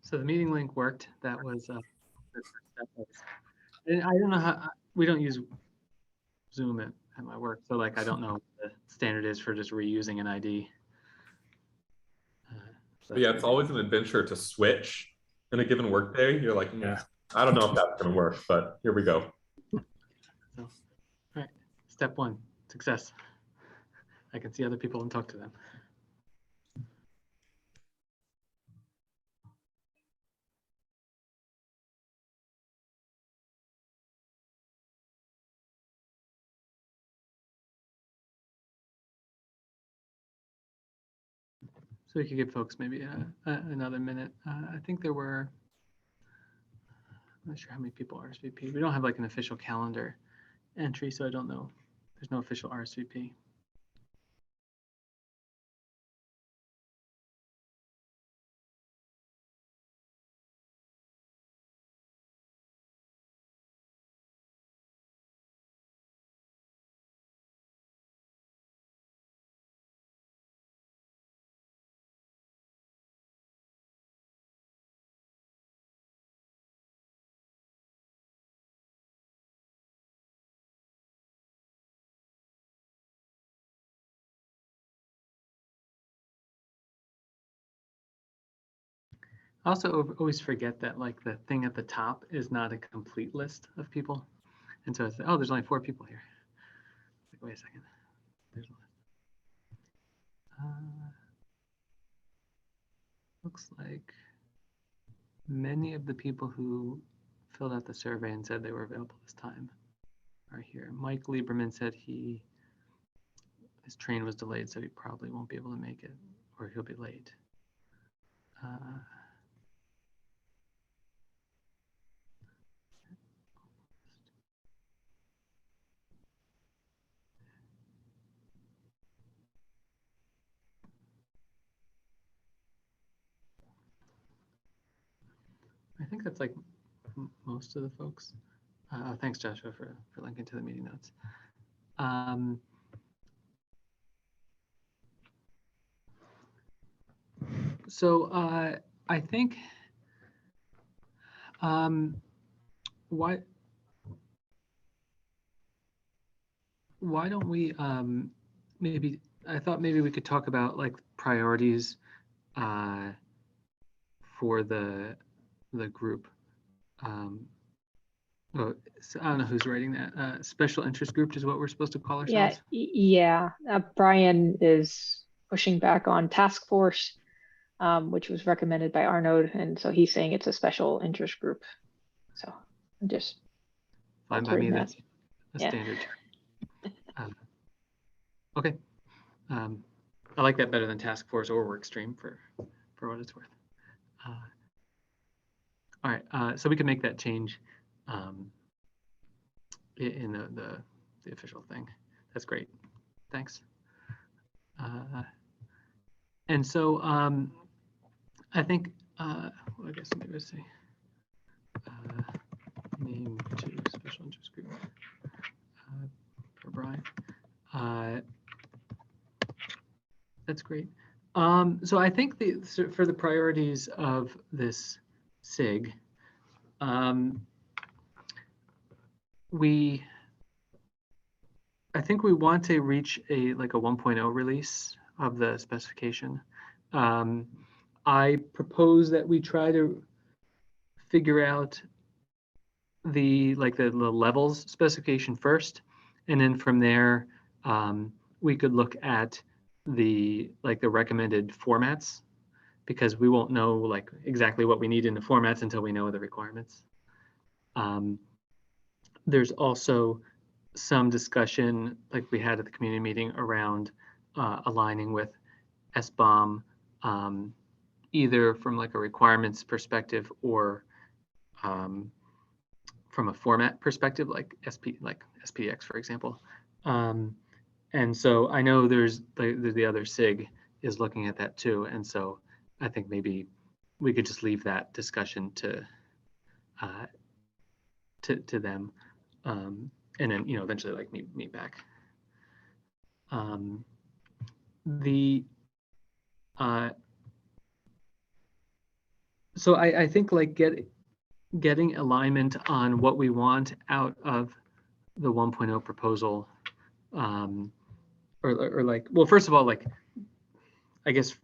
So the meeting link worked. That was the first step. And I don't know how, we don't use Zoom at my work, so like I don't know what the standard is for just reusing an ID. So yeah, it's always an adventure to switch in a given workday. You're like, I don't know if that's going to work, but here we go. So, all right, step one, success. I can see other people and talk to them. So we could give folks maybe another minute. I think there were, I'm not sure how many people RSVP. We don't have like an official calendar entry, so I don't know. There's no official RSVP. I also always forget that like the thing at the top is not a complete list of people. And so it's, oh, there's only 4 people here. Like, wait a second. There's a list. Looks like many of the people who filled out the survey and said they were available this time are here. Mike Lieberman said his train was delayed, so he probably won't be able to make it, or he'll be late. I think that's like most of the folks. Thanks, Joshua, for linking to the meeting notes. So I think why don't we maybe, I thought maybe we could talk about like priorities for the group. Oh, so I don't know who's writing that. Special interest group is what we're supposed to call ourselves. Yeah. Brian is pushing back on task force, which was recommended by Arnold, and so he's saying it's a special interest group. So I'm just fine by me. That's a standard. Okay. I like that better than task force or work stream for what it's worth. All right, so we can make that change in the official thing. That's great. Thanks. And so I think, well, I guess maybe let's see. Name to special interest group for Brian. That's great. So I think for the priorities of this SIG, I think we want to reach a 1.0 release of the specification. I propose that we try to figure out the levels specification first, and then from there we could look at the recommended formats, because we won't know exactly what we need in the formats until we know the requirements. There's also some discussion like we had at the community meeting around aligning with SBOM, either from a requirements perspective or from a format perspective, like SPX, for example. And so I know there's the other SIG is looking at that too. And so I think maybe we could just leave that discussion to them. And then, eventually meet back. So I think like getting alignment on what we want out of the 1.0 proposal, or like, well, first of all, like, I guess,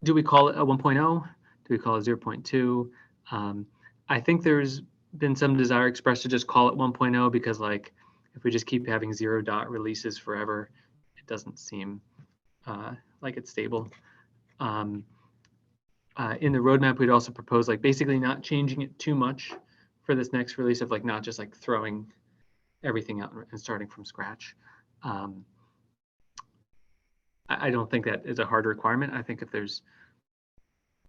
do we call it a 1.0? Do we call it 0.2? I think there's been some desire expressed to just call it 1.0 because, like, if we just keep having 0 dot releases forever, it doesn't seem like it's stable. In the roadmap, we'd also propose like basically not changing it too much for this next release, of like not just like throwing everything out and starting from scratch. I don't think that is a hard requirement. I think if there's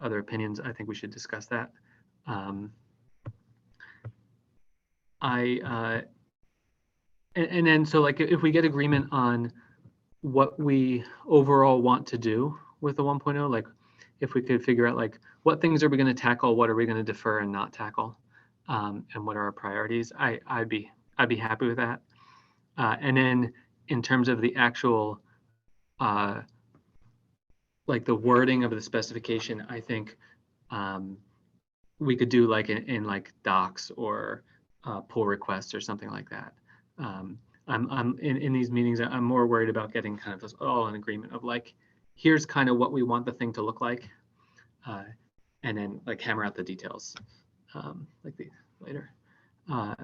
other opinions, I think we should discuss that. And then so like if we get agreement on what we overall want to do with the 1.0, like if we could figure out like what things are we going to tackle, what are we going to defer and not tackle, and what are our priorities, I'd be happy with that. And then in terms of the actual like the wording of the specification, I think we could do like in like docs or pull requests or something like that. I'm in these meetings, I'm more worried about getting kind of us all in agreement of like, here's kind of what we want the thing to look like, and then like hammer out the details like the later.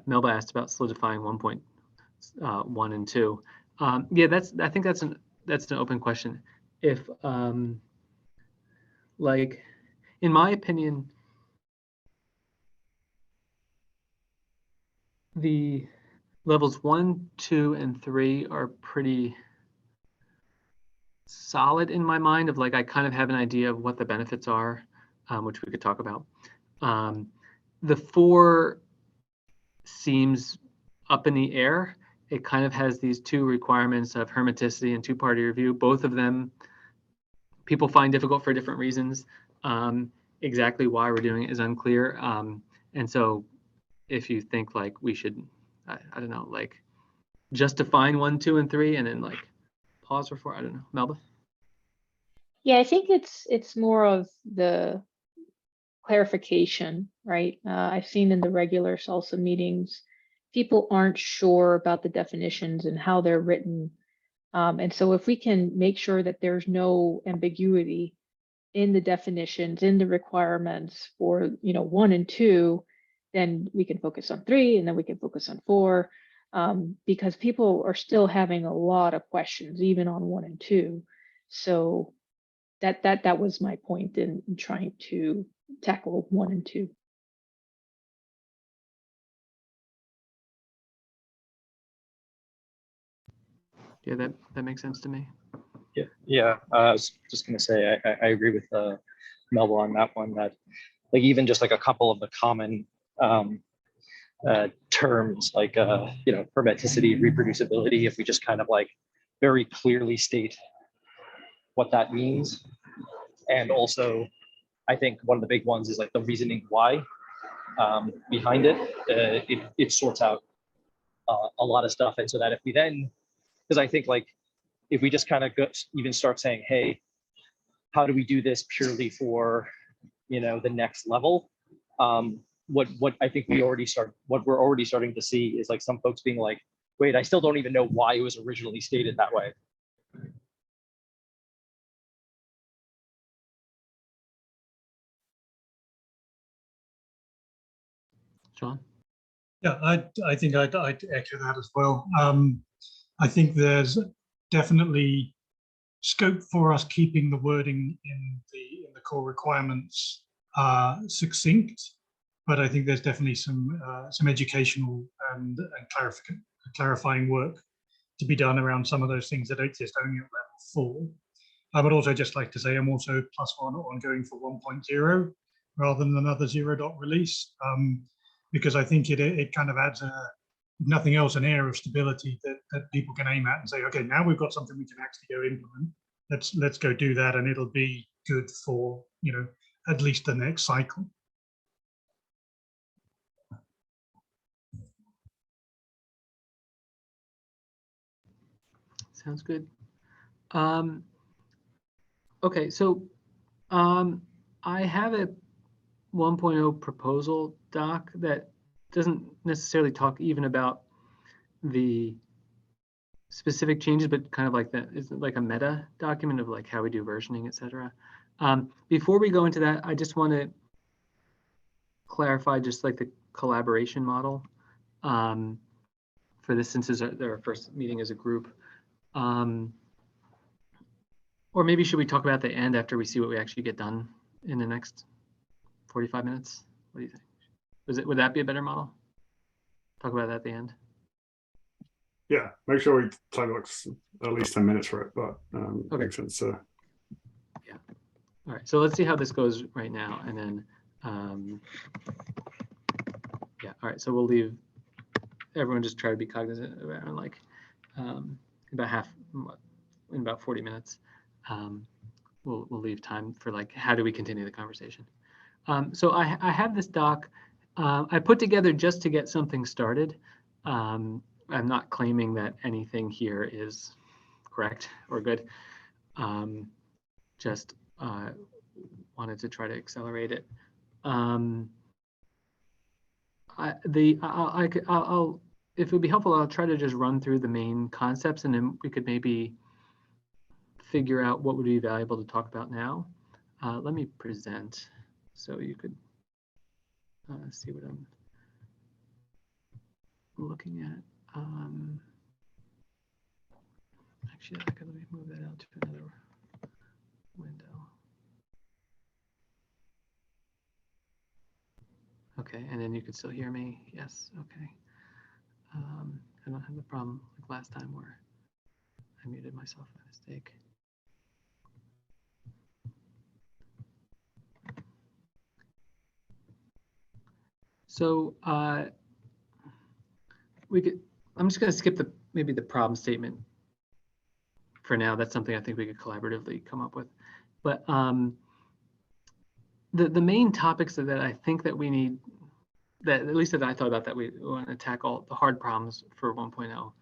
Melba asked about solidifying 1.1 and 2. Yeah, I think that's an open question. If like, in my opinion, the levels 1, 2, and 3 are pretty solid in my mind, of like I kind of have an idea of what the benefits are, which we could talk about. The 4 seems up in the air. It kind of has these 2 requirements of hermeticity and 2-party review. Both of them people find difficult for different reasons. Exactly why we're doing it is unclear. And so if you think like we should, I don't know, like just define 1, 2, and 3 and then like pause for 4, I don't know. Melba? Yeah, I think it's more of the clarification, right? I've seen in the regular SLSA meetings, people aren't sure about the definitions and how they're written. And so if we can make sure that there's no ambiguity in the definitions, in the requirements for 1 and 2, then we can focus on 3 and then we can focus on 4, because people are still having a lot of questions, even on 1 and 2. So that was my point in trying to tackle 1 and 2. Yeah, that makes sense to me. Yeah. I was just going to say I agree with Melba on that one. That like even just like a couple of the common terms like hermeticity, reproducibility, if we just kind of like very clearly state what that means, and also I think one of the big ones is like the reasoning why behind it. It sorts out a lot of stuff, and so that if we then, because I think like if we just kind of even start saying, hey, how do we do this purely for the next level? What I think what we're already starting to see is like some folks being like, wait, I still don't even know why it was originally stated that way. Sean? Yeah, I think I'd echo that as well. I think there's definitely scope for us keeping the wording in the core requirements succinct, but I think there's definitely some educational and clarifying work to be done around some of those things that exist only at level 4. I would also just like to say I'm also +1 on going for 1.0 rather than another 0 dot release, because I think it kind of adds if nothing else, an air of stability that people can aim at and say, okay, now we've got something we can actually go implement. Let's go do that, and it'll be good for at least the next cycle. Sounds good. Okay, so I have a 1.0 proposal doc that doesn't necessarily talk even about the specific changes, but kind of like that is like a meta document of like how we do versioning, etc. Before we go into that, I just want to clarify just like the collaboration model for this, since this is our first meeting as a group. Or maybe should we talk about the end after we see what we actually get done in the next 45 minutes? What do you think? Would that be a better model? Talk about that at the end. Yeah, make sure we time like at least 10 minutes for it, but Okay. makes sense. Yeah. All right. So let's see how this goes right now, and then yeah. All right. So we'll leave. Everyone just try to be cognizant around like about in about 40 minutes. We'll leave time for like how do we continue the conversation. So I have this doc I put together just to get something started. I'm not claiming that anything here is correct or good. Just wanted to try to accelerate it. If it would be helpful, I'll try to just run through the main concepts, and then we could maybe figure out what would be valuable to talk about now. Let me present so you could see what I'm looking at. Actually, let me move that out to another window. Okay, and then you can still hear me. Yes, okay. I don't have the problem like last time where I muted myself by mistake. So I'm just going to skip maybe the problem statement for now. That's something I think we could collaboratively come up with. But the main topics that I think that we need, that at least that I thought about that we want to tackle the hard problems for 1.0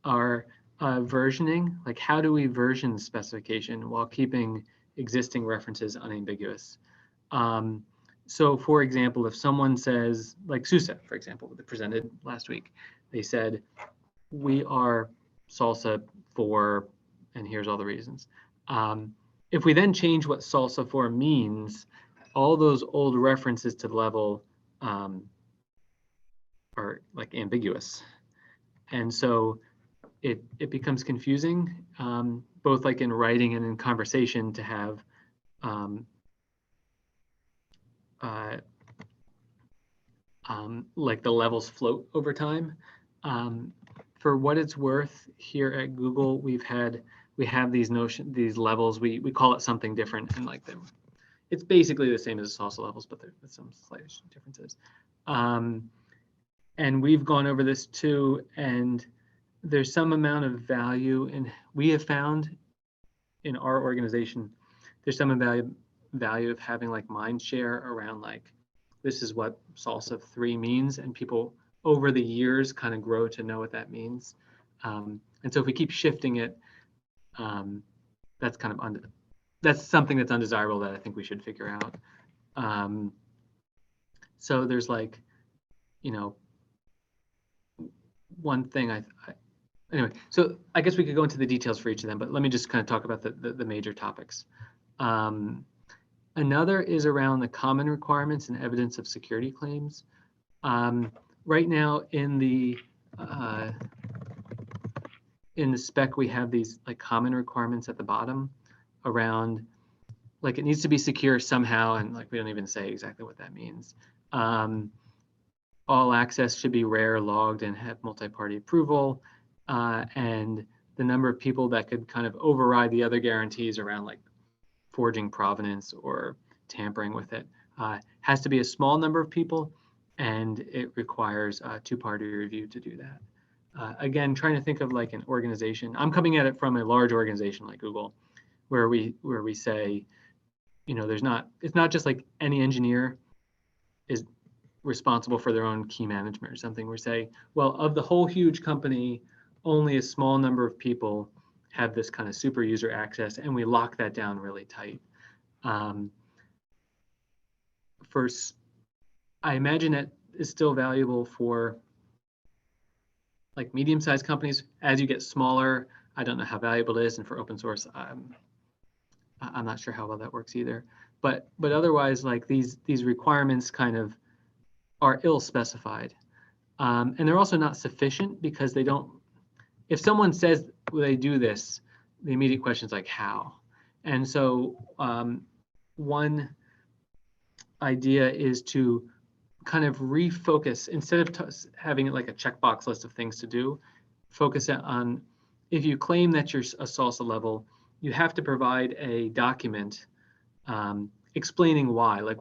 are versioning. Like, how do we version the specification while keeping existing references unambiguous? So for example, if someone says, like SUSE, for example, that presented last week, they said, we are SLSA for, and here's all the reasons. If we then change what SLSA for means, all those old references to the level are like ambiguous. And so it becomes confusing, both like in writing and in conversation, to have like the levels float over time. For what it's worth, here at Google, we have these levels. We call it something different, and like it's basically the same as SLSA levels, but there's some slight differences. And we've gone over this too, and there's some amount of value, and we have found in our organization, there's some value of having like mind share around like, this is what SLSA 3 means, and people over the years kind of grow to know what that means. And so if we keep shifting it, that's kind of that's something that's undesirable that I think we should figure out. So there's like, you know, one thing anyway, so I guess we could go into the details for each of them, but let me just kind of talk about the major topics. Another is around the common requirements and evidence of security claims. Right now in the spec, we have these like common requirements at the bottom around like it needs to be secure somehow, and like we don't even say exactly what that means. All access should be rare, logged, and have multi-party approval, and the number of people that could kind of override the other guarantees around like forging provenance or tampering with it has to be a small number of people, and it requires a two-party review to do that. Again, trying to think of like an organization. I'm coming at it from a large organization like Google, where we say, you know, it's not just like any engineer is responsible for their own key management or something. We say, well, of the whole huge company, only a small number of people have this kind of super user access, and we lock that down really tight. For I imagine it is still valuable for like medium-sized companies. As you get smaller, I don't know how valuable it is, and for open source, I'm not sure how well that works either. But otherwise, like these requirements kind of are ill-specified, and they're also not sufficient because they don't. If someone says they do this, the immediate question is like how. And so one idea is to kind of refocus, instead of having like a checkbox list of things to do, focus it on, if you claim that you're a SLSA level, you have to provide a document explaining why, like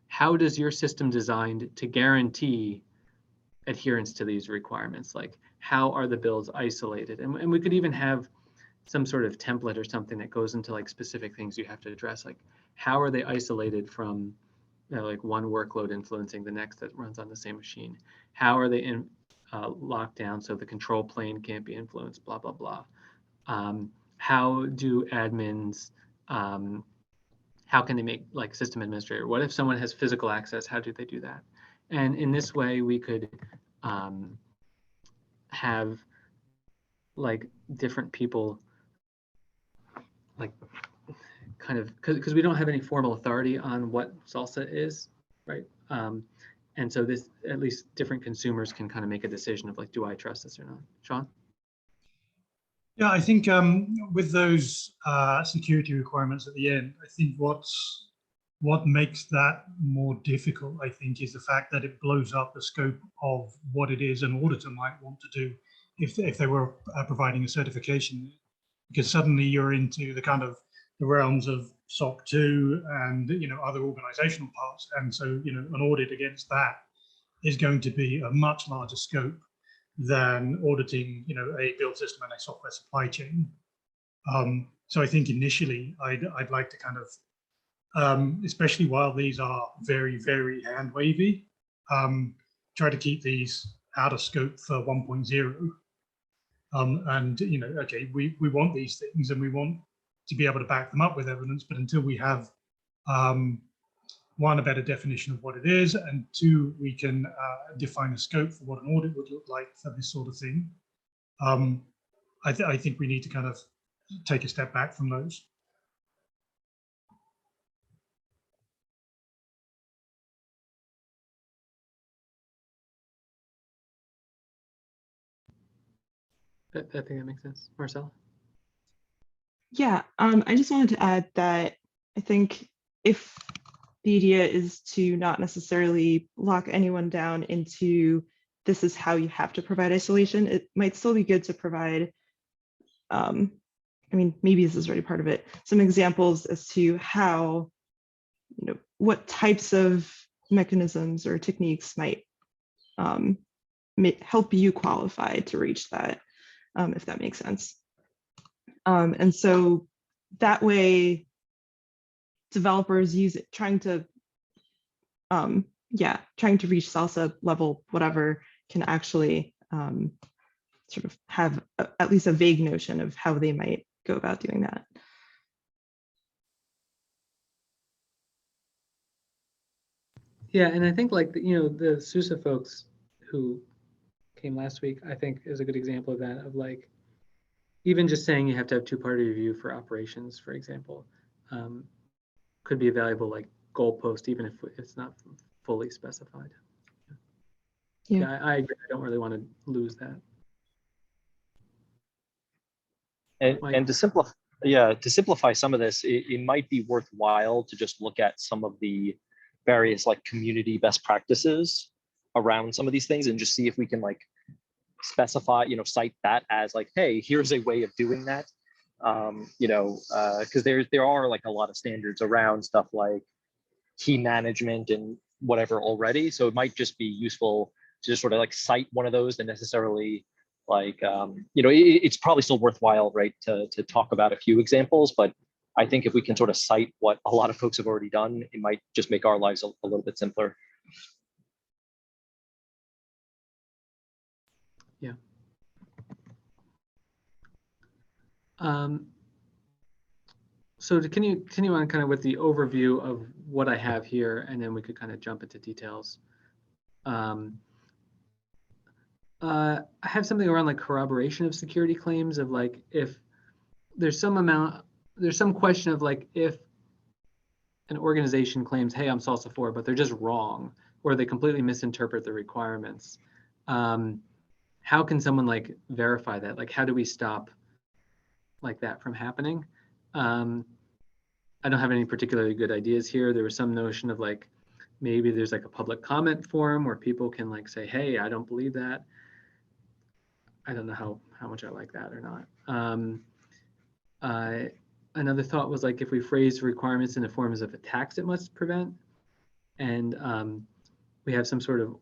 how does your system designed to guarantee adherence to these requirements? Like how are the builds isolated? And we could even have some sort of template or something that goes into like specific things you have to address, like how are they isolated from like one workload influencing the next that runs on the same machine? How are they locked down so the control plane can't be influenced, blah, blah, blah. How do admins, how can they make like system administrator? What if someone has physical access? How do they do that? And in this way, we could have like different people, like kind of, because we don't have any formal authority on what SLSA is, right? And so this, at least different consumers can kind of make a decision of like, do I trust this or not? Sean? Yeah, I think with those security requirements at the end, I think what makes that more difficult, I think, is the fact that it blows up the scope of what it is an auditor might want to do if they were providing a certification, because suddenly you're into the kind of the realms of SOC 2 and other organizational parts, and so an audit against that is going to be a much larger scope than auditing a build system and a software supply chain. So I think initially I'd like to kind of, especially while these are very, very hand wavy, try to keep these out of scope for 1.0. And okay, we want these things and we want to be able to back them up with evidence, but until we have one, a better definition of what it is, and two, we can define a scope for what an audit would look like for this sort of thing. I think we need to kind of take a step back from those. I think that makes sense. Marcella? Yeah, I just wanted to add that I think if the idea is to not necessarily lock anyone down into this is how you have to provide isolation, it might still be good to provide, I mean, maybe this is already part of it, some examples as to how, what types of mechanisms or techniques might help you qualify to reach that, if that makes sense. And so that way, developers use it, trying to reach SLSA level, whatever, can actually sort of have at least a vague notion of how they might go about doing that. Yeah, and I think like the SUSE folks who came last week, I think is a good example of that, of like even just saying you have to have two-party review for operations, for example, could be a valuable like goalpost, even if it's not fully specified. Yeah, I agree. I don't really want to lose that. And to simplify some of this, it might be worthwhile to just look at some of the various like community best practices around some of these things and just see if we can like specify, cite that as like, hey, here's a way of doing that. Because there are like a lot of standards around stuff like key management and whatever already. So it might just be useful to just sort of like cite one of those than necessarily like, it's probably still worthwhile, right, to talk about a few examples, but I think if we can sort of cite what a lot of folks have already done, it might just make our lives a little bit simpler. Yeah. So to continue on kind of with the overview of what I have here, and then we could kind of jump into details. I have something around like corroboration of security claims of like if there's some question of like if an organization claims, hey, I'm SLSA 4, but they're just wrong, or they completely misinterpret the requirements. How can someone like verify that? Like, how do we stop like that from happening? I don't have any particularly good ideas here. There was some notion of like, maybe there's like a public comment forum where people can like say, hey, I don't believe that. I don't know how much I like that or not. Another thought was like, if we phrase requirements in the forms of attacks it must prevent, and we have some sort of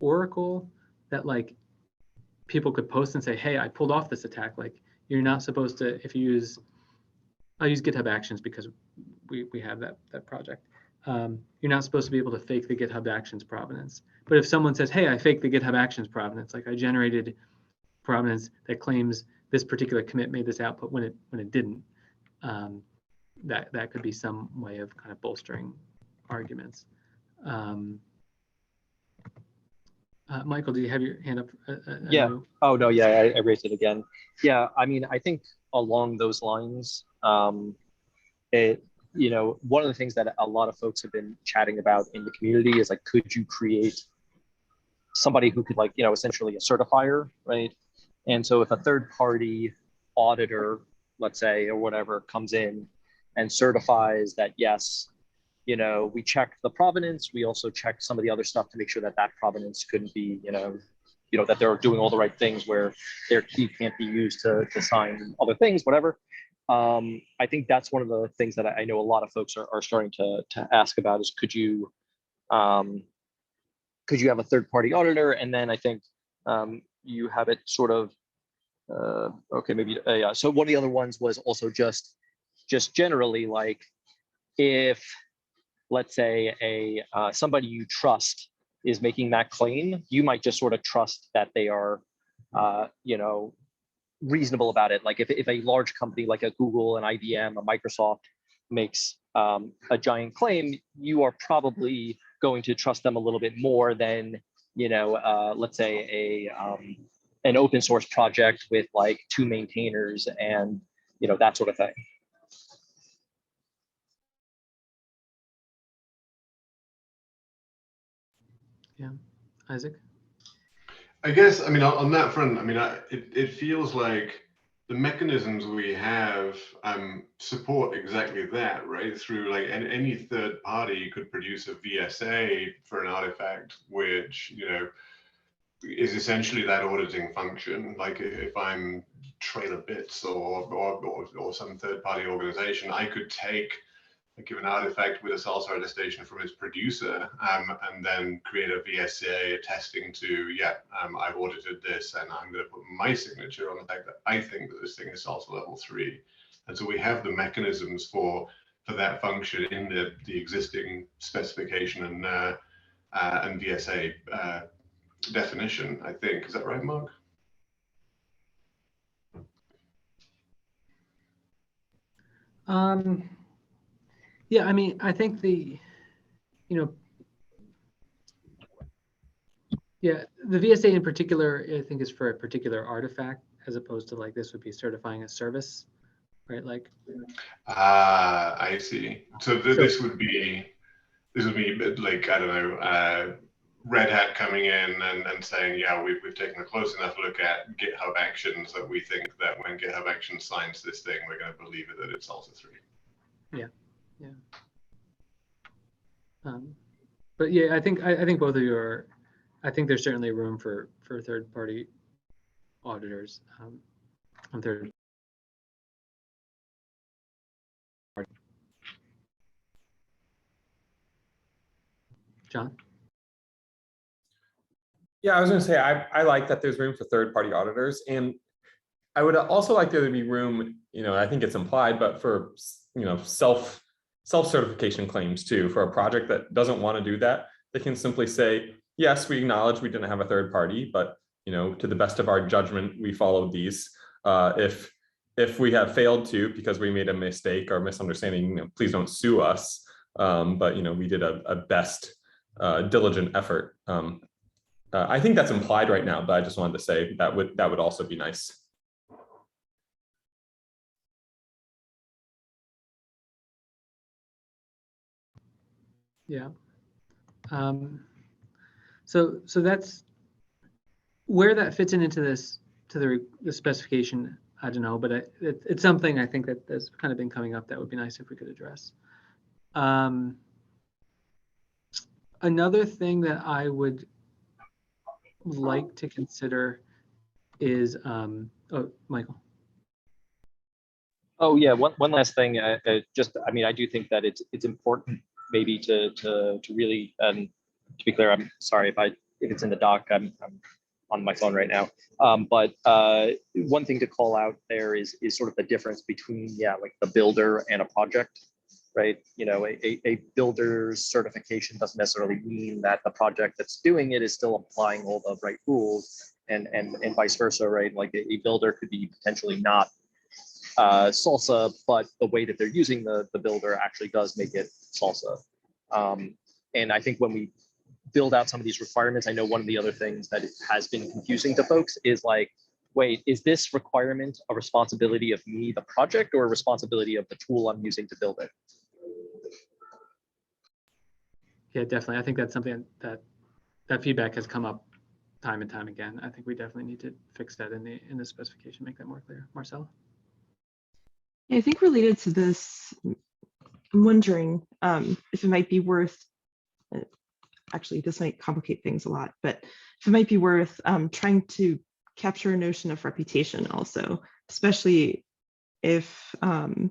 oracle that like people could post and say, hey, I pulled off this attack. Like, you're not supposed to, if you use, I'll use GitHub Actions because we have that project. You're not supposed to be able to fake the GitHub Actions provenance. But if someone says, hey, I faked the GitHub Actions provenance, like I generated provenance that claims this particular commit made this output when it didn't, that could be some way of kind of bolstering arguments. Michael, do you have your hand up? Yeah. Oh, no, yeah, I raised it again. Yeah, I mean, I think along those lines, you know, one of the things that a lot of folks have been chatting about in the community is like, could you create somebody who could like, you know, essentially a certifier, right? And so if a third party auditor, let's say, or whatever, comes in and certifies that, yes, you know, we checked the provenance, we also checked some of the other stuff to make sure that that provenance couldn't be, you know, that they're doing all the right things where their key can't be used to sign other things, whatever. I think that's one of the things that I know a lot of folks are starting to ask about is could you have a third party auditor? And then I think you have it sort of, okay, maybe, yeah. So one of the other ones was also just generally like if, let's say somebody you trust is making that claim, you might just sort of trust that they are, you know, reasonable about it. Like if a large company like a Google, an IBM, a Microsoft makes a giant claim, you are probably going to trust them a little bit more than, you know, let's say an open source project with like 2 maintainers and, you know, that sort of thing. Yeah, Isaac? I guess, I mean, on that front, I mean, it feels like the mechanisms we have support exactly that, right? Through like any third party could produce a VSA for an artifact, which, you know, is essentially that auditing function. Like if I'm Trailer Bits or some third party organization, I could take a given artifact with a SLSA attestation from its producer, and then create a VSA attesting to, yeah, I've audited this, and I'm going to put my signature on the fact that I think that this thing is SLSA level 3. And so we have the mechanisms for that function in the existing specification and VSA definition, I think. Is that right, Mark? Yeah, I mean, I think the VSA in particular, I think is for a particular artifact, as opposed to like this would be certifying a service, right? Like. I see. So this would be like, I don't know, Red Hat coming in and saying, yeah, we've taken a close enough look at GitHub Actions that we think that when GitHub Actions signs this thing, we're going to believe it that it's SLSA 3. Yeah. But yeah, I think both of you are. I think there's certainly room for third-party auditors on third. John? Yeah, I was going to say, I like that there's room for third-party auditors. And I would also like there to be room, you know, I think it's implied, but for, you know, self-certification claims too. For a project that doesn't want to do that, they can simply say, yes, we acknowledge we didn't have a third party, but, you know, to the best of our judgment, we followed these. If if we have failed to because we made a mistake or misunderstanding, please don't sue us. But we did a best diligent effort. I think that's implied right now, but I just wanted to say that would also be nice. Yeah. So that's where that fits into this, to the specification. I don't know, but it's something I think that has kind of been coming up that would be nice if we could address. Another thing that I would like to consider is, oh, Michael. Oh yeah, one last thing. Just, I mean, I do think that it's important maybe to really, to be clear, I'm sorry if it's in the doc, I'm on my phone right now. But one thing to call out there is sort of the difference between, like the builder and a project, right? A builder's certification doesn't necessarily mean that the project that's doing it is still applying all the right rules, and vice versa, right? Like a builder could be potentially not SLSA, but the way that they're using the builder actually does make it SLSA. And I think when we build out some of these requirements, I know one of the other things that has been confusing to folks is like, wait, is this requirement a responsibility of me, the project, or a responsibility of the tool I'm using to build it? Yeah, definitely. I think that's something that feedback has come up time and time again. I think we definitely need to fix that in the specification, make that more clear. Marcella? I think related to this, I'm wondering if it might be worth, actually this might complicate things a lot, but if it might be worth trying to capture a notion of reputation also, especially if we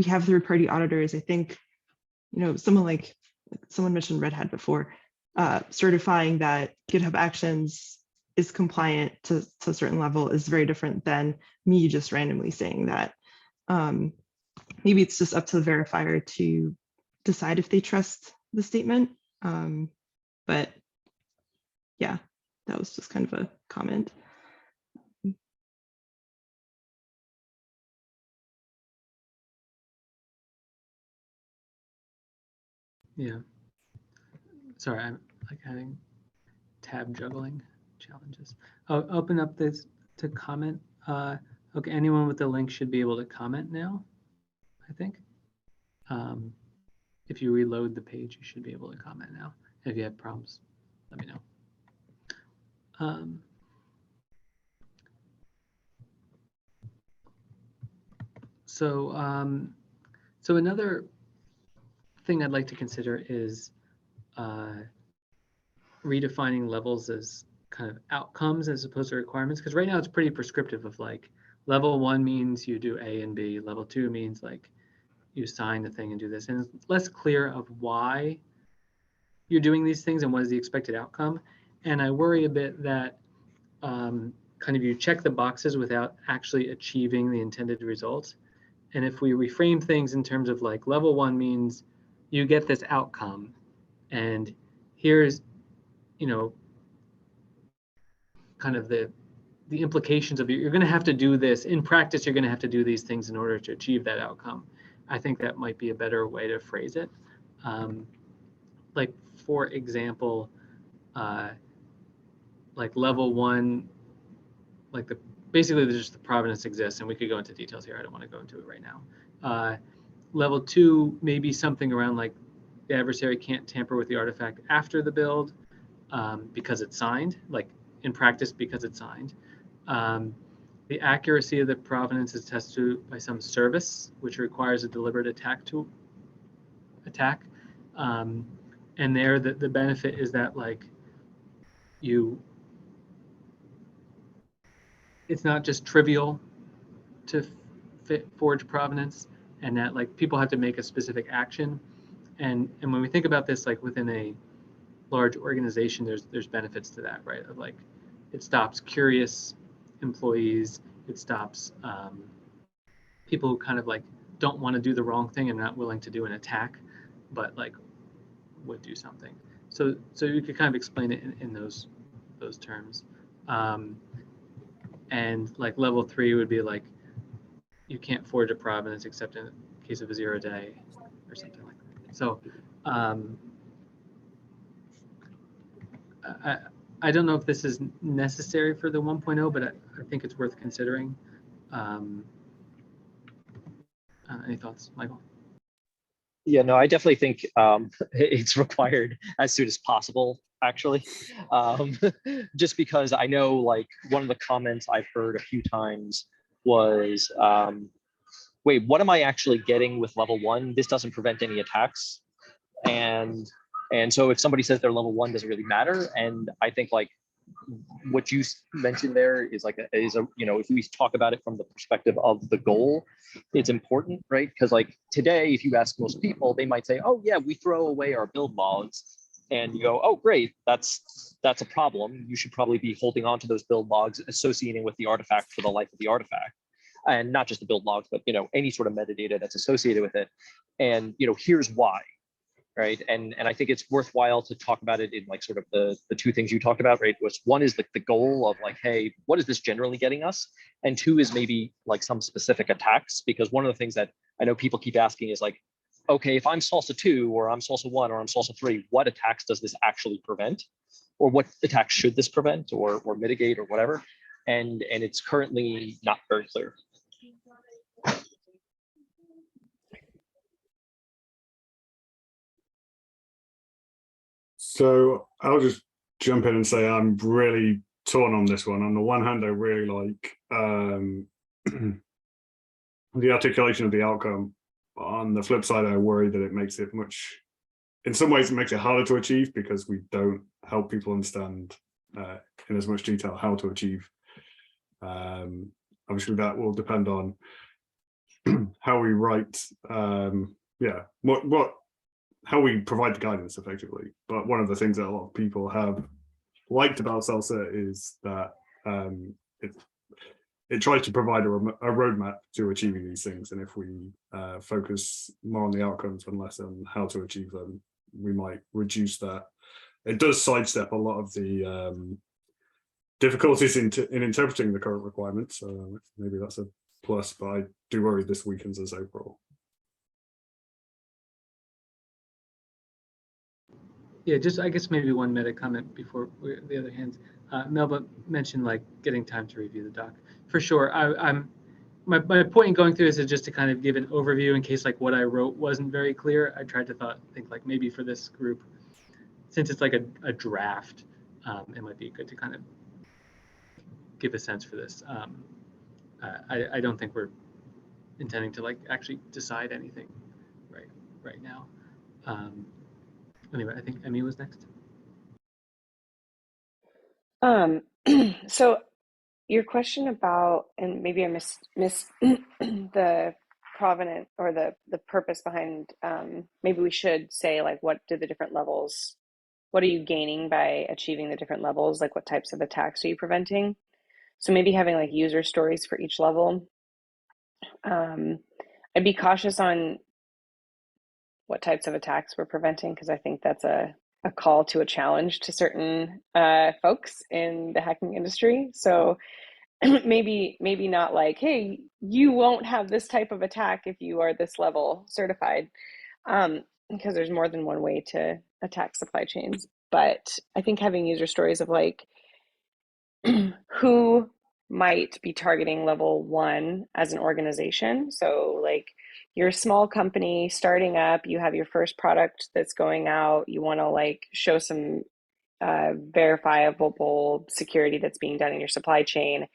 have third-party auditors. I think, someone mentioned Red Hat before, certifying that GitHub Actions is compliant to a certain level is very different than me just randomly saying that. Maybe it's just up to the verifier to decide if they trust the statement. But yeah, that was just kind of a comment. Yeah. Sorry, I'm like having tab juggling challenges. I'll open up this to comment. Okay, anyone with the link should be able to comment now, I think. If you reload the page, you should be able to comment now. If you have problems, let me know. So another thing I'd like to consider is redefining levels as kind of outcomes as opposed to requirements, because right now it's pretty prescriptive of like level 1 means you do A and B, level 2 means like you sign the thing and do this, and it's less clear of why you're doing these things and what is the expected outcome. And I worry a bit that kind of you check the boxes without actually achieving the intended results. And if we reframe things in terms of like level 1 means you get this outcome, and here's, kind of the implications of you're going to have to do this in practice. You're going to have to do these things in order to achieve that outcome. I think that might be a better way to phrase it. Like for example, like level 1, like basically just the provenance exists, and we could go into details here. I don't want to go into it right now. Level 2 may be something around like the adversary can't tamper with the artifact after the build because it's signed, like in practice because it's signed. The accuracy of the provenance is tested by some service, which requires a deliberate attack. And there, the benefit is that like it's not just trivial to forge provenance, and that like people have to make a specific action. And when we think about this, like within a large organization, there's benefits to that, right? Of like, it stops curious employees, it stops people who kind of like don't want to do the wrong thing and not willing to do an attack, but like would do something. So you could kind of explain it in those terms. and like level 3 would be like you can't forge a provenance except in case of a 0-day or something like that. So I don't know if this is necessary for the 1.0, but I think it's worth considering. Any thoughts, Michael? Yeah, no, I definitely think it's required as soon as possible, actually. Just because I know, like, one of the comments I've heard a few times was, wait, what am I actually getting with level 1? This doesn't prevent any attacks. And so if somebody says they're level 1, doesn't really matter. And I think, like, what you mentioned there is like if we talk about it from the perspective of the goal, it's important, right? Because like today, if you ask most people, they might say, oh yeah, we throw away our build logs, and you go, oh great, that's a problem. You should probably be holding on to those build logs, associating with the artifact for the life of the artifact, and not just the build logs, but any sort of metadata that's associated with it. And here's why. Right. And I think it's worthwhile to talk about it in like sort of the two things you talked about, right? Was one is like the goal of like, hey, what is this generally getting us? And two is maybe like some specific attacks, because one of the things that I know people keep asking is like, okay, if I'm SLSA 2 or I'm SLSA 1 or I'm SLSA 3, what attacks does this actually prevent? Or what attacks should this prevent or mitigate or whatever? And it's currently not very clear. So I'll just jump in and say I'm really torn on this one. On the one hand, I really like the articulation of the outcome. On the flip side, I worry that it makes it in some ways, it makes it harder to achieve because we don't help people understand in as much detail how to achieve. Obviously, that will depend on how we write, how we provide the guidance effectively. But one of the things that a lot of people have liked about SLSA is that it tries to provide a roadmap to achieving these things. And if we focus more on the outcomes and less on how to achieve them, we might reduce that. It does sidestep a lot of the difficulties in interpreting the current requirements. So maybe that's a plus, but I do worry this weakens us overall. Yeah, just I guess maybe one meta comment before the other hands. Melba mentioned like getting time to review the doc. For sure, my point in going through this is just to kind of give an overview in case like what I wrote wasn't very clear. I tried to think like maybe for this group, since it's like a draft, it might be good to kind of give a sense for this. I don't think we're intending to like actually decide anything right now. Anyway, I think Emmy was next. So your question about, and maybe I missed the provenance or the purpose behind, maybe we should say like, what are you gaining by achieving the different levels? Like what types of attacks are you preventing? So maybe having like user stories for each level. I'd be cautious on what types of attacks we're preventing, because I think that's a call to a challenge to certain folks in the hacking industry. So maybe not like, hey, you won't have this type of attack if you are this level certified, because there's more than one way to attack supply chains. But I think having user stories of like who might be targeting level 1 as an organization. So like you're a small company starting up, you have your first product that's going out, you want to like show some verifiable security that's being done in your supply chain.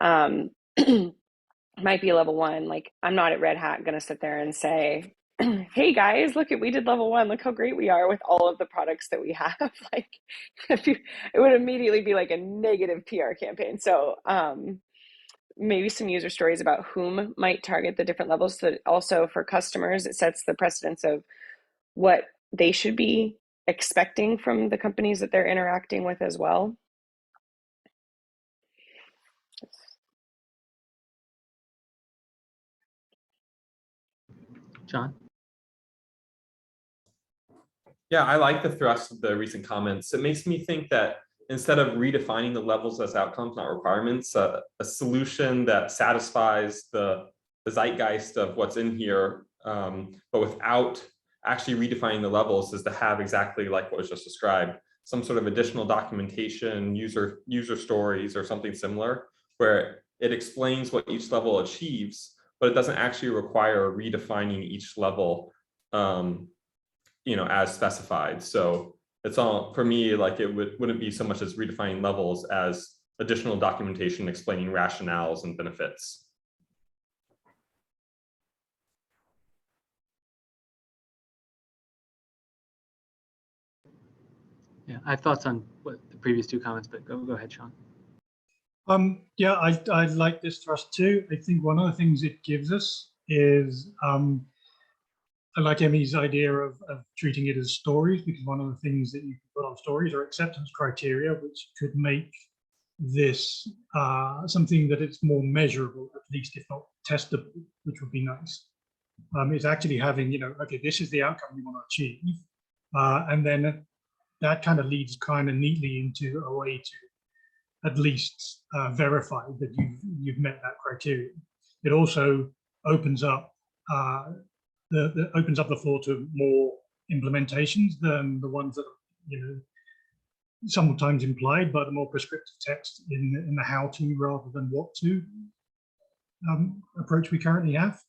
Might be level 1. Like I'm not at Red Hat going to sit there and say, hey guys, we did level 1. Look how great we are with all of the products that we have. Like it would immediately be like a negative PR campaign. So maybe some user stories about whom might target the different levels. So also for customers, it sets the precedence of what they should be expecting from the companies that they're interacting with as well. John? Yeah, I like the thrust of the recent comments. It makes me think that instead of redefining the levels as outcomes, not requirements, a solution that satisfies the zeitgeist of what's in here, but without actually redefining the levels, is to have exactly like what was just described, some sort of additional documentation, user stories or something similar, where it explains what each level achieves, but it doesn't actually require redefining each level, as specified. So it's all, for me, like it wouldn't be so much as redefining levels as additional documentation explaining rationales and benefits. Yeah, I have thoughts on what the previous two comments, but go ahead, Sean. Yeah, I like this thrust too. I think one of the things it gives us is, I like Emmy's idea of treating it as stories, because one of the things that you can put on stories are acceptance criteria, which could make this something that it's more measurable, at least if not testable, which would be nice. It's actually having, okay, this is the outcome we want to achieve. And then that kind of leads kind of neatly into a way to at least verify that you've met that criteria. It also opens up opens up the floor to more implementations than the ones that are, sometimes implied, but a more prescriptive text in the how to rather than what to approach we currently have.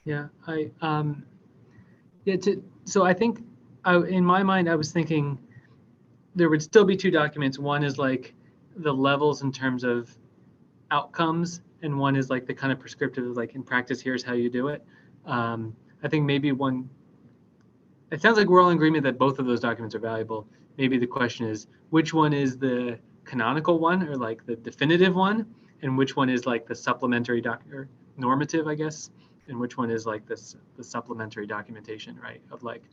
Yeah, so I think in my mind, I was thinking there would still be two documents. One is like the levels in terms of outcomes, and one is like the kind of prescriptive, like in practice, here's how you do it. I think maybe it sounds like we're all in agreement that both of those documents are valuable. Maybe the question is, which one is the canonical one, or like the definitive one, and which one is like the supplementary or normative, I guess, and which one is like the supplementary documentation, right? Of like,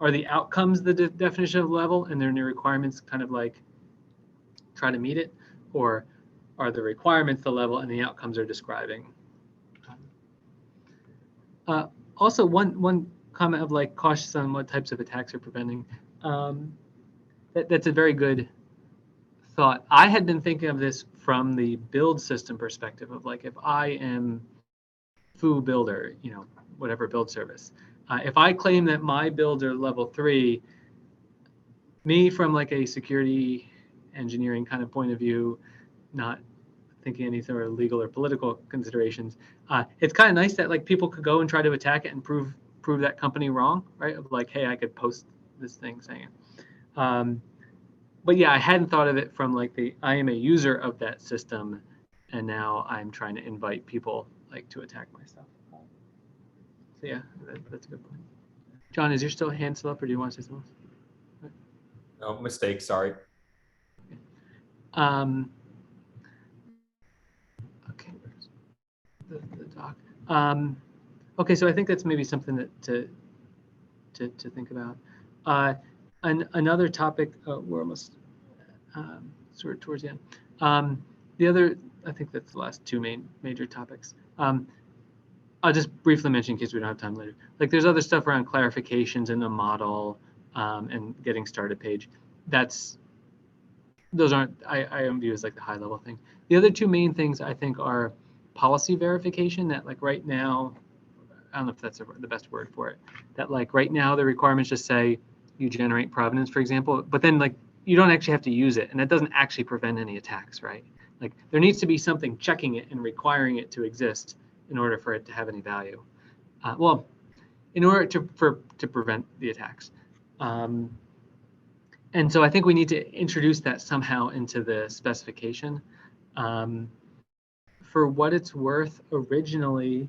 are the outcomes the definition of level and their new requirements kind of like try to meet it, or are the requirements the level and the outcomes are describing? Also, one comment of like cautious on what types of attacks are preventing. That's a very good thought. I had been thinking of this from the build system perspective of like, if I am foo builder, whatever build service, if I claim that my builds are level 3, me from like a security engineering kind of point of view, not thinking any sort of legal or political considerations, it's kind of nice that like people could go and try to attack it and prove that company wrong, right? Of like, hey, I could post this thing saying it. But yeah, I hadn't thought of it from like I am a user of that system, and now I'm trying to invite people like to attack my stuff. So yeah, that's a good point. John, is your hand still up, or do you want to say something else? No, mistake, sorry. Okay, where's the doc? Okay, so I think that's maybe something that to think about. Another topic, we're almost sort of towards the end. The other, I think that's the last two major topics. I'll just briefly mention in case we don't have time later. Like there's other stuff around clarifications in the model and getting started page. Those aren't, I don't view as like the high level thing. The other two main things I think are policy verification, that like right now, I don't know if that's the best word for it, that like right now the requirements just say you generate provenance, for example, but then like you don't actually have to use it, and that doesn't actually prevent any attacks, right? Like there needs to be something checking it and requiring it to exist in order for it to have any value. Well, in order to prevent the attacks. And so I think we need to introduce that somehow into the specification. For what it's worth, originally,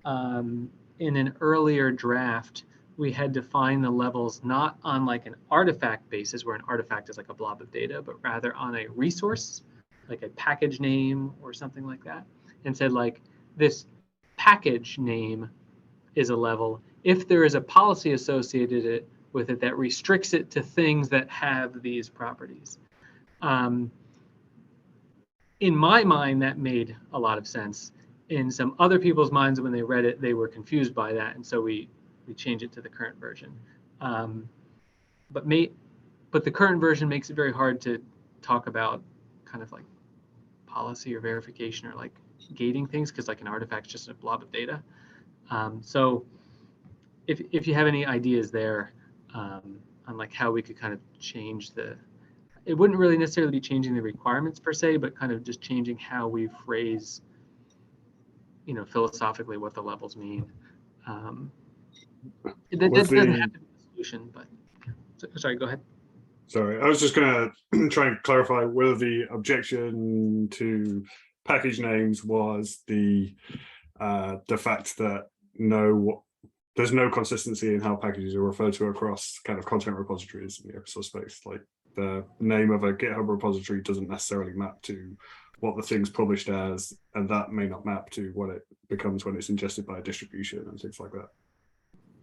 in an earlier draft, we had defined the levels not on like an artifact basis, where an artifact is like a blob of data, but rather on a resource, like a package name or something like that, and said like, this package name is a level if there is a policy associated with it that restricts it to things that have these properties. In my mind, that made a lot of sense. In some other people's minds, when they read it, they were confused by that, and so we changed it to the current version. but the current version makes it very hard to talk about kind of like policy or verification or like gating things, because like an artifact's just a blob of data. So if you have any ideas there on like how we could kind of change it wouldn't really necessarily be changing the requirements per se, but kind of just changing how we phrase, philosophically what the levels mean. That doesn't have to be the solution, but sorry, go ahead. Sorry, I was just going to try and clarify whether the objection to package names was the fact that there's no consistency in how packages are referred to across kind of content repositories in the open source space. Like the name of a GitHub repository doesn't necessarily map to what the thing's published as, and that may not map to what it becomes when it's ingested by a distribution and things like that.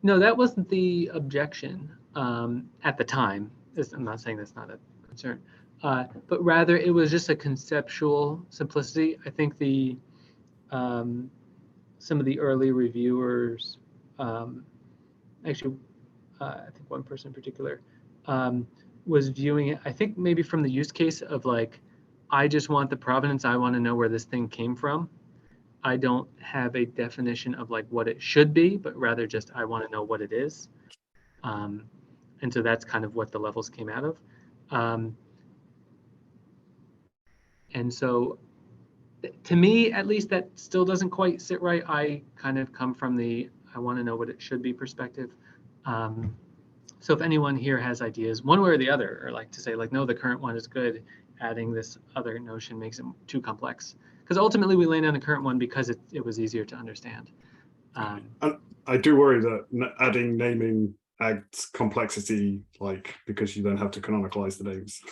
No, that wasn't the objection at the time. I'm not saying that's not a concern, but rather it was just a conceptual simplicity. I think some of the early reviewers, actually, I think one person in particular, was viewing it, I think maybe from the use case of like, I just want the provenance, I want to know where this thing came from. I don't have a definition of like what it should be, but rather just I want to know what it is. And so that's kind of what the levels came out of. And so to me, at least, that still doesn't quite sit right. I kind of come from the I want to know what it should be perspective. So if anyone here has ideas, one way or the other, or like to say like, no, the current one is good, adding this other notion makes it too complex. Because ultimately we land on the current one because it was easier to understand. I do worry that adding naming adds complexity, like because you then have to canonicalize the names.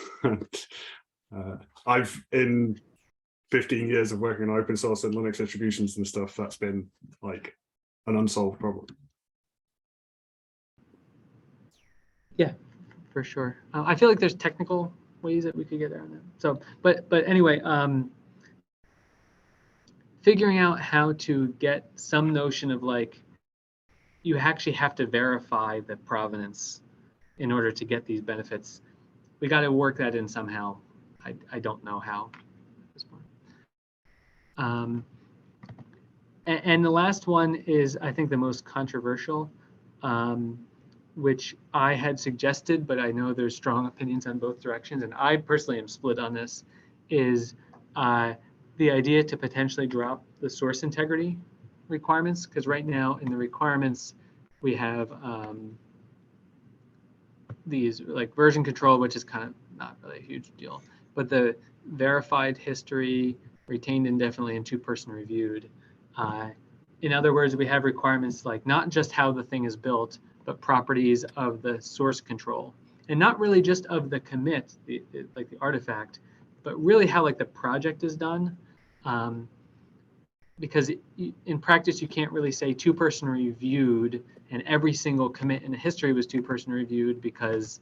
I've in 15 years of working on open source and Linux distributions and stuff, that's been like an unsolved problem. Yeah, for sure. I feel like there's technical ways that we could get around that. So, but anyway, figuring out how to get some notion of like, you actually have to verify the provenance in order to get these benefits. We got to work that in somehow. I don't know how at this point. And the last one is, I think, the most controversial, which I had suggested, but I know there's strong opinions on both directions, and I personally am split on this, is the idea to potentially drop the source integrity requirements, because right now in the requirements we have these like version control, which is kind of not really a huge deal, but the verified history, retained indefinitely, and two-person reviewed. In other words, we have requirements like not just how the thing is built, but properties of the source control, and not really just of the commit, like the artifact, but really how like the project is done. Because in practice, you can't really say two-person reviewed and every single commit in the history was two-person reviewed, because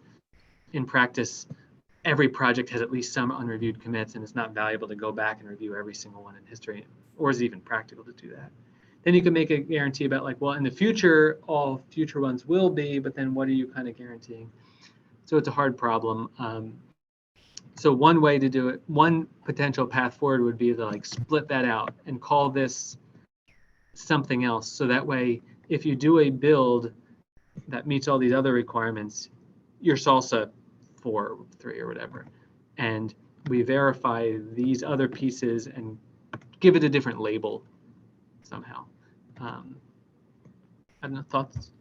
in practice, every project has at least some unreviewed commits, and it's not valuable to go back and review every single one in history, or is it even practical to do that? Then you can make a guarantee about like, well, in the future, all future ones will be, but then what are you kind of guaranteeing? So it's a hard problem. So one way to do it, one potential path forward would be to like split that out and call this something else. So that way, if you do a build that meets all these other requirements, your SLSA 4, 3, or whatever, and we verify these other pieces and give it a different label somehow. I don't know, thoughts?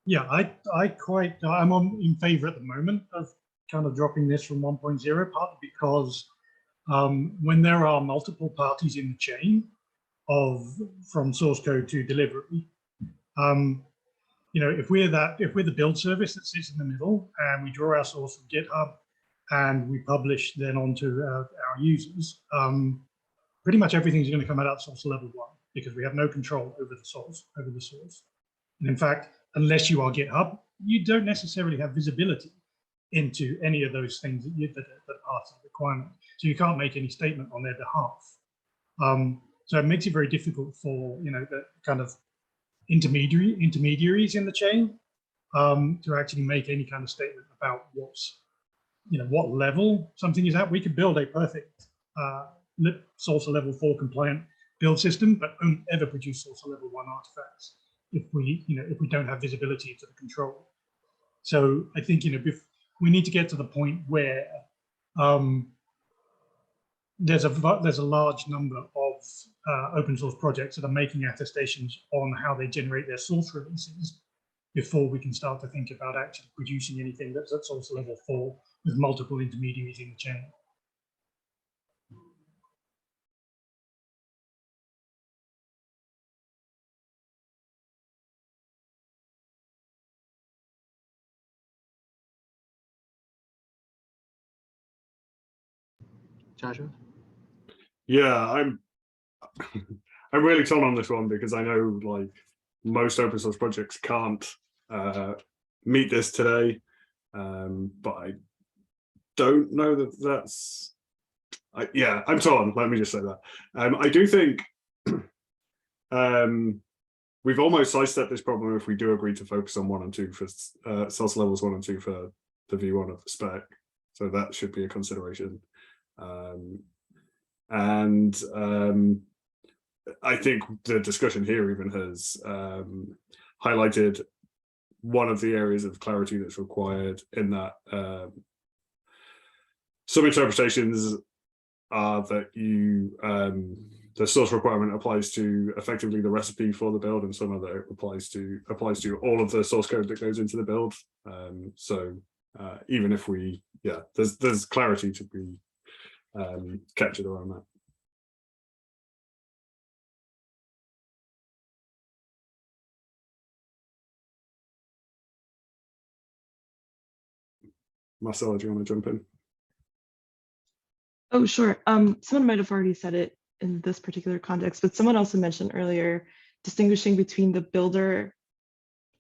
Yeah, I'm in favor at the moment of kind of dropping this from 1.0, partly because when there are multiple parties in the chain from source code to delivery, if we're the build service that sits in the middle and we draw our source from GitHub and we publish then onto our users, pretty much everything's going to come out at source level 1, because we have no control over the source. And in fact, unless you are GitHub, you don't necessarily have visibility into any of those things that are part of the requirement. So you can't make any statement on their behalf. So it makes it very difficult for the kind of intermediaries in the chain to actually make any kind of statement about what level something is at. We could build a perfect SLSA level 4 compliant build system, but won't ever produce SLSA level 1 artifacts if we don't have visibility to the control. So I think we need to get to the point where there's a large number of open source projects that are making attestations on how they generate their source releases before we can start to think about actually producing anything that's at SLSA level 4 with multiple intermediaries in the chain. Joshua? Yeah, I'm really torn on this one because I know like most open source projects can't meet this today, but I don't know that that's. Yeah, I'm torn. Let me just say that. I do think we've almost sidestepped this problem if we do agree to focus on 1 and 2 for SLSA levels 1 and 2 for the V1 of the spec. So that should be a consideration. I think the discussion here even has highlighted one of the areas of clarity that's required in that some interpretations are that the source requirement applies to effectively the recipe for the build, and some of it applies to all of the source code that goes into the build. So even if there's clarity to be captured around that. Marcella, do you want to jump in? Oh, sure. Someone might have already said it in this particular context, but someone also mentioned earlier distinguishing between the builder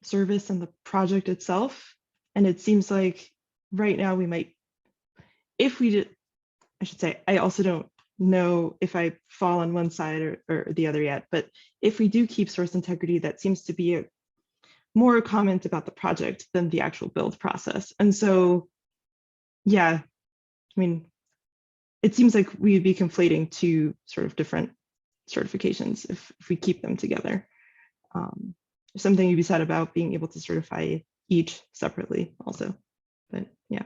service and the project itself. And it seems like right now we might, if we did, I should say, I also don't know if I fall on one side or the other yet, but if we do keep source integrity, that seems to be more a comment about the project than the actual build process. And so, yeah, I mean, it seems like we'd be conflating two sort of different certifications if we keep them together. There's something to be said about being able to certify each separately also, but yeah.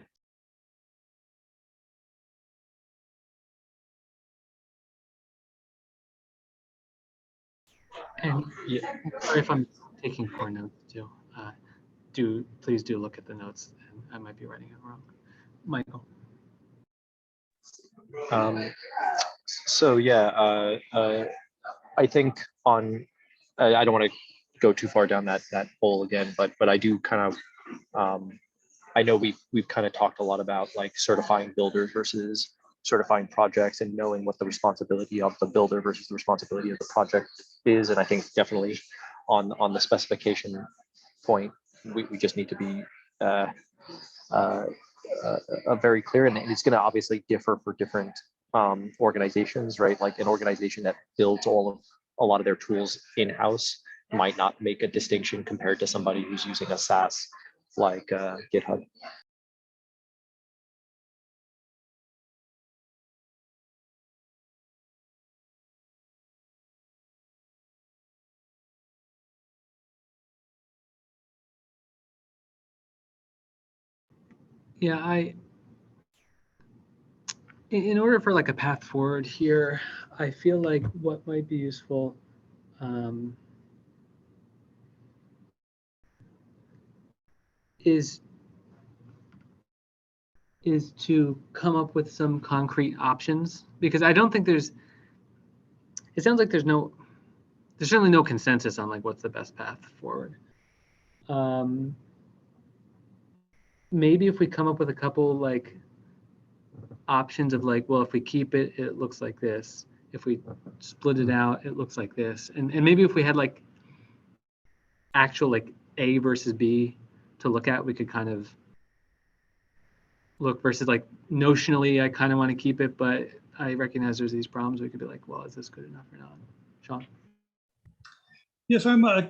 And yeah, sorry if I'm taking poor notes too. Please do look at the notes. And I might be writing it wrong. Michael. So yeah, I think I don't want to go too far down that hole again, but I do kind of I know we've kind of talked a lot about like certifying builders versus certifying projects and knowing what the responsibility of the builder versus the responsibility of the project is, and I think definitely on the specification point, we just need to be very clear, and it's going to obviously differ for different organizations, right? Like an organization that builds a lot of their tools in-house might not make a distinction compared to somebody who's using a SaaS like GitHub. Yeah, in order for like a path forward here, I feel like what might be useful is to come up with some concrete options, because I don't think it sounds like there's certainly no consensus on like what's the best path forward. Maybe if we come up with a couple like options of like, well, if we keep it, it looks like this. If we split it out, it looks like this. And maybe if we had like actual like A versus B to look at, we could kind of look versus like notionally, I kind of want to keep it, but I recognize there's these problems. We could be like, well, is this good enough or not? Sean? Yes, I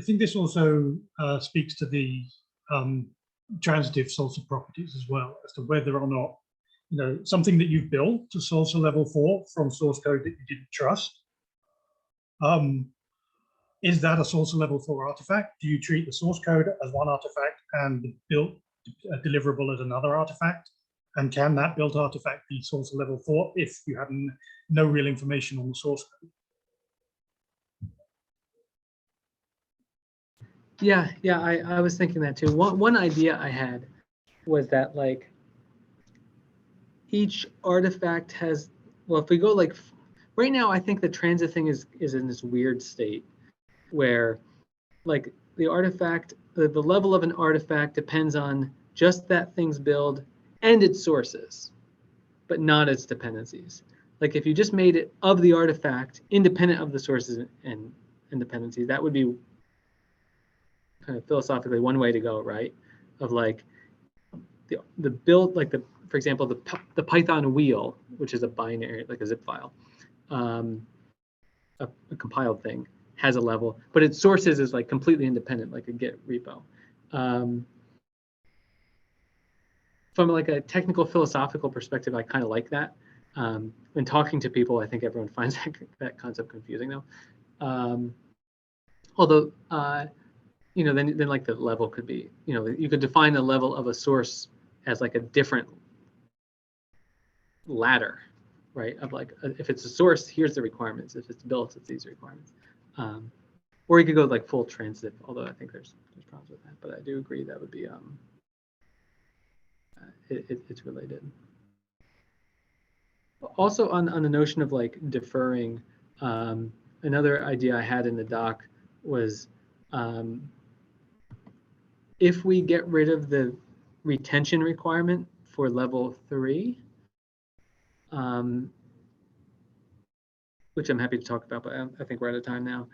think this also speaks to the transitive salsa properties as well, as to whether or not, something that you've built to salsa level 4 from source code that you didn't trust, is that a salsa level 4 artifact? Do you treat the source code as one artifact and the built deliverable as another artifact? And can that built artifact be salsa level 4 if you have no real information on the source code? Yeah, I was thinking that too. One idea I had was that like each artifact has, well, if we go like right now, I think the transit thing is in this weird state where like the artifact, the level of an artifact depends on just that thing's build and its sources, but not its dependencies. Like if you just made it of the artifact independent of the sources and dependencies, that would be kind of philosophically one way to go, right? Of like the build, like for example, the Python wheel, which is a binary, like a zip file, a compiled thing, has a level, but its sources is like completely independent, like a Git repo. From like a technical philosophical perspective, I kind of like that. When talking to people, I think everyone finds that concept confusing though. Although, then like the level could be, you could define the level of a source as like a different ladder, right? Of like, if it's a source, here's the requirements. If it's built, it's these requirements. Or you could go like full transitive, although I think there's problems with that. But I do agree that would be it's related. Also on the notion of like deferring, another idea I had in the doc was if we get rid of the retention requirement for level 3, which I'm happy to talk about, but I think we're out of time now.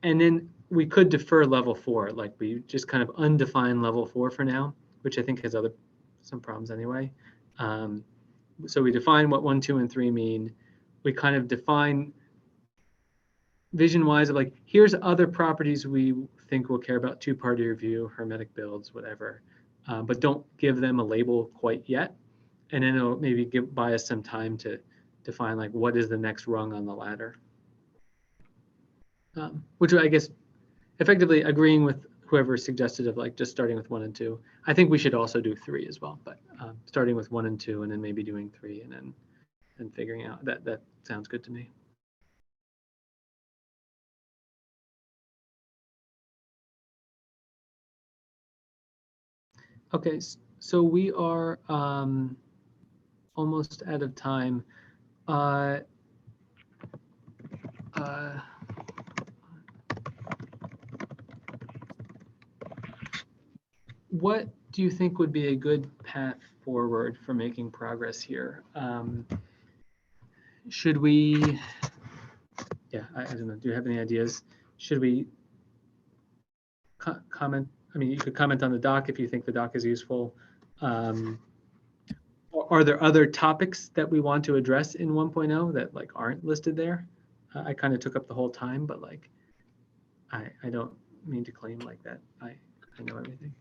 And then we could defer level 4, like we just kind of undefine level 4 for now, which I think has some problems anyway. So we define what 1, 2, and 3 mean. We kind of define vision-wise of like, here's other properties we think we'll care about: two-party review, hermetic builds, whatever, but don't give them a label quite yet. And then it'll maybe buy us some time to define like what is the next rung on the ladder. Which I guess effectively agreeing with whoever suggested of like just starting with 1 and 2. I think we should also do 3 as well, but starting with 1 and 2 and then maybe doing 3 and then figuring out that sounds good to me. Okay, so we are almost out of time. What do you think would be a good path forward for making progress here? Should we, I don't know, do you have any ideas? Should we comment? I mean, you could comment on the doc if you think the doc is useful. Are there other topics that we want to address in 1.0 that like aren't listed there? I kind of took up the whole time, but like, I don't mean to claim like that I know everything.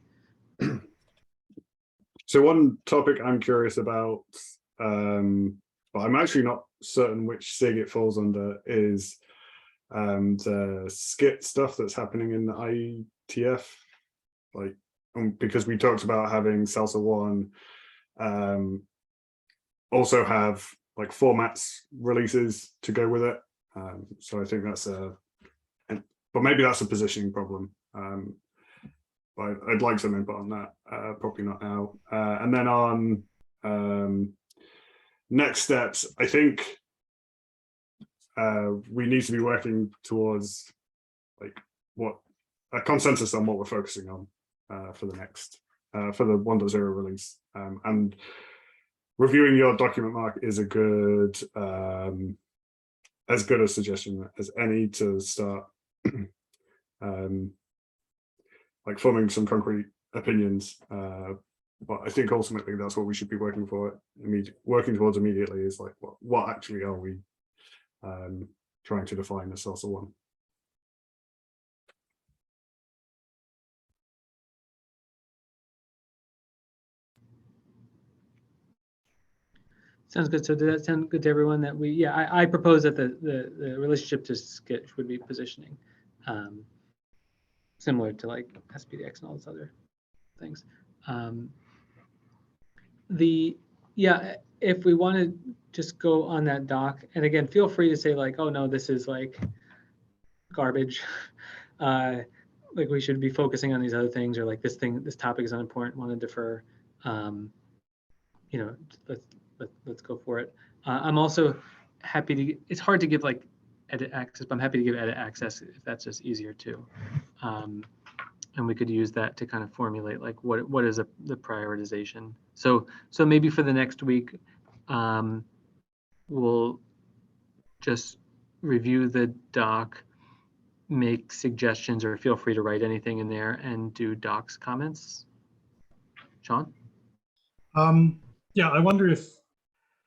So one topic I'm curious about, but I'm actually not certain which SIG it falls under, is the skit stuff that's happening in the IETF, like because we talked about having Salsa 1 also have like formats releases to go with it. So I think that's but maybe that's a positioning problem. But I'd like some input on that, probably not now. And then on next steps, I think we need to be working towards like a consensus on what we're focusing on for the next, for the 1.0 release. And reviewing your document, Mark, is a good, as good a suggestion as any to start like forming some concrete opinions. But I think ultimately that's what we should be working towards immediately, is like what actually are we trying to define as Salsa 1. Sounds good. So does that sound good to everyone? That we, yeah, I propose that the relationship to Sketch would be positioning, similar to like SPDX and all those other things. Yeah, if we want to just go on that doc, and again, feel free to say like, oh no, this is like garbage. Like we should be focusing on these other things, or like this topic is unimportant, want to defer. You know, let's go for it. I'm also happy to, it's hard to give like edit access, but I'm happy to give edit access if that's just easier too. And we could use that to kind of formulate like what is the prioritization. So maybe for the next week, we'll just review the doc, make suggestions, or feel free to write anything in there and do docs comments. Sean? Yeah, I wonder if,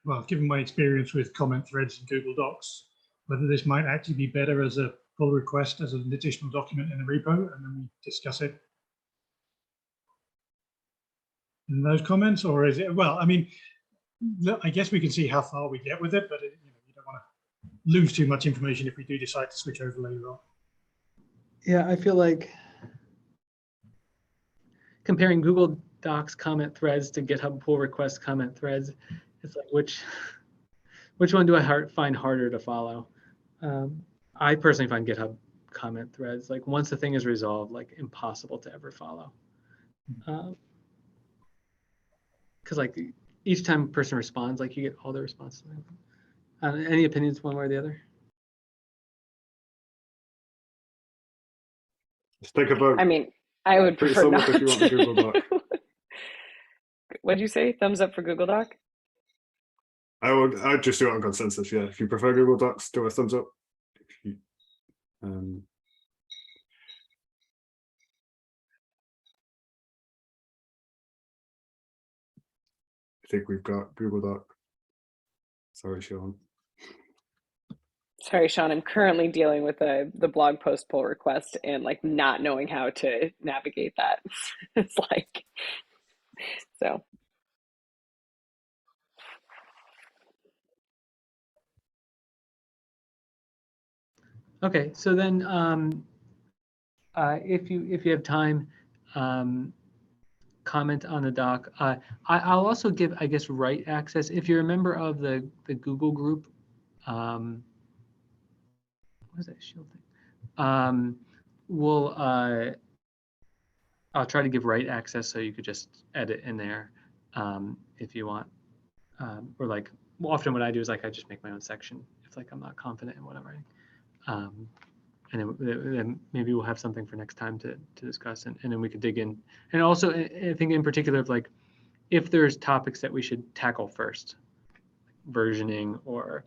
well, given my experience with comment threads in Google Docs, whether this might actually be better as a pull request as an additional document in the repo, and then we discuss it in those comments, or is it, well, I mean, I guess we can see how far we get with it, but you know, you don't want to lose too much information if we do decide to switch over later on. Yeah, I feel like comparing Google Docs comment threads to GitHub pull request comment threads, it's like which one do I find harder to follow? I personally find GitHub comment threads, like once the thing is resolved, like impossible to ever follow. Because like each time a person responds, like you get all the responses. Any opinions one way or the other? Let's take a vote. I mean, I would Pretty prefer sum up not if you want the Google Doc. to. What'd you say? Thumbs up for Google Doc? I'd just do it on consensus. Yeah, if you prefer Google Docs, do a thumbs up. If you, I think we've got Google Doc. Sorry, Sean. Sorry, Sean, I'm currently dealing with the blog post pull request and like not knowing how to navigate that. It's like, so. Okay, so then if you have time, comment on the doc. I'll also give, I guess, write access. If you're a member of the Google group, what is that shield thing? I'll try to give write access so you could just edit in there if you want. Or like, often what I do is like I just make my own section if like I'm not confident in what I'm writing. And then maybe we'll have something for next time to discuss, and then we could dig in. And also, I think in particular, like if there's topics that we should tackle first, like versioning or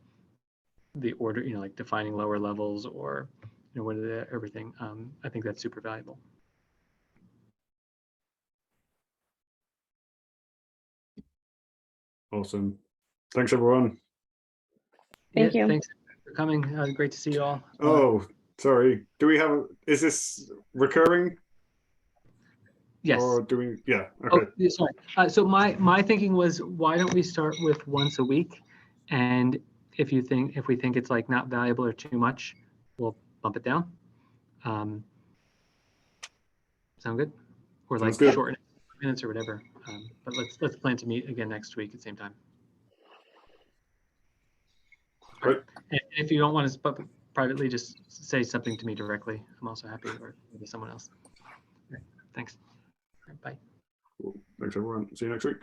the order, you know, like defining lower levels or, you know, what are the everything. I think that's super valuable. Awesome. Thanks, everyone. Thank you. Thanks for coming. Great to see you all. Oh, sorry. Do we have? Is this recurring? Yes. Or do we? Yeah. Okay. Oh, sorry. So my thinking was, why don't we start with once a week, and if we think it's like not valuable or too much, we'll bump it down. Sound good? Or like shorten minutes or whatever. But let's plan to meet again next week at the same time. Great. And if you don't want to privately, just say something to me directly. I'm also happy, or maybe someone else. Thanks. Bye. Cool. Thanks, everyone. See you next week.